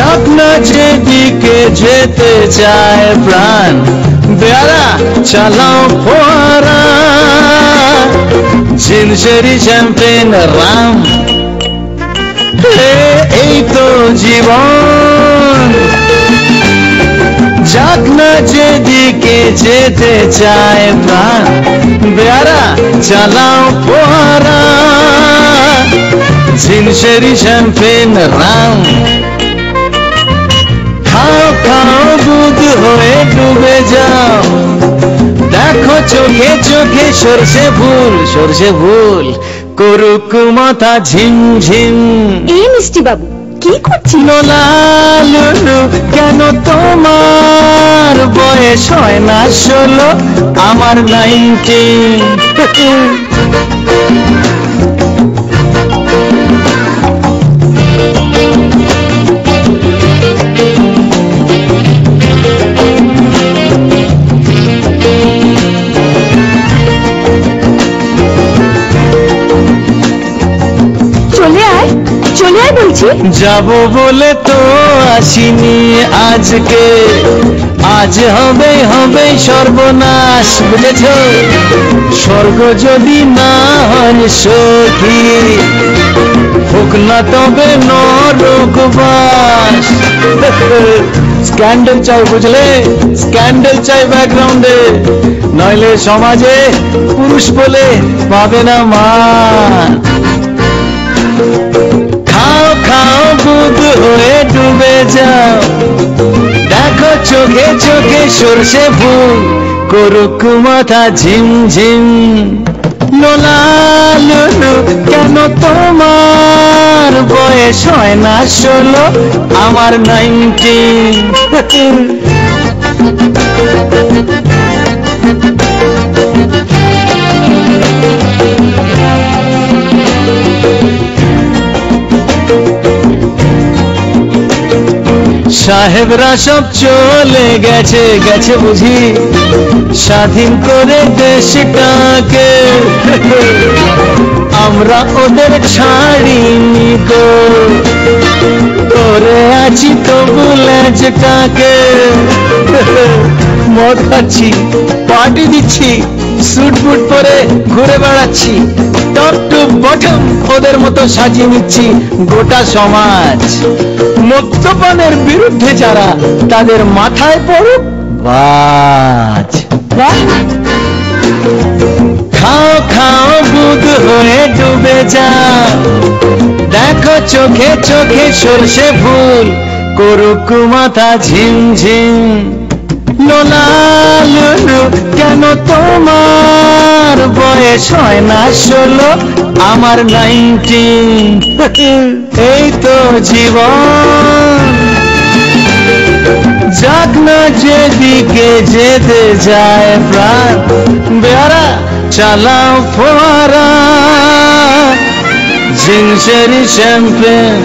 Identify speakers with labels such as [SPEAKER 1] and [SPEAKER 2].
[SPEAKER 1] যাক না যেদিকে যেতে চায় প্রাণ, বেয়ারা চালাও ফোয়ারা, ঝিনঝেরি শ্যাম্পেন রাম, এই তো জীবন। যাক না যেদিকে যেতে চায় প্রাণ, বেয়ারা চালাও ফোয়ারা, ঝিনঝেরি শ্যাম্পেন রাম। খাও খাও দুধ হয়ে ডুবে যাও, দেখো চোখে চোখে সরষে ফুল, সরষে ফুল করুক মাথা ঝিমঝিম।
[SPEAKER 2] এই মিষ্টি বাবু কি করছিস?
[SPEAKER 1] লালু কেন তোমার বয়স হয় না 16, আমার 19।
[SPEAKER 2] চলে আয় বলছি।
[SPEAKER 1] যাবো বলে তো আসিনি আজকে, আজ হবে হবে সর্বনাশ, বুঝেছ? স্বর্গ যদি না হয় সখী, হোক না তবে নরকবাস। স্ক্যান্ডেল চাই, বুঝলে? স্ক্যান্ডেল চাই ব্যাকগ্রাউন্ডে, নইলে সমাজে পুরুষ বলে পাবে না মান। খাও খাও দুধ হয়ে ডুবে যাও, দেখো চোখে চোখে সরষে ফুল করুক মাথা ঝিমঝিম। লালু কেন তোমার বয়স হয় না 16, আমার 19। সাহেবরা সব চলে গেছে, গেছে বুঝি স্বাধীন করে দেশটাকে, আমরা ওদের ছাড়িনি তো, করে আছি তবু লেজটাকে। মদ খাচ্ছি, পার্টি দিচ্ছি, স্যুট বুট পরে ঘুরে বেড়াচ্ছি, টপ টু বটম ওদের মতো সাজিয়ে নিচ্ছি গোটা সমাজ। মদ্যপানের বিরুদ্ধে যারা, তাদের মাথায় পড়ুক বাজ। খাও খাও দুধ হয়ে ডুবে যাও, দেখো চোখে চোখে সরষে ফুল করুক মাথা ঝিমঝিম। লালু কেন তোমার বয়স হয় না 16, আমার 19। এই তো জীবন। যাক না যেদিকে যেতে যায় প্রাণ, বেয়ারা চালাও ফোয়ারা, ঝিনঝেরি শ্যাম্পেন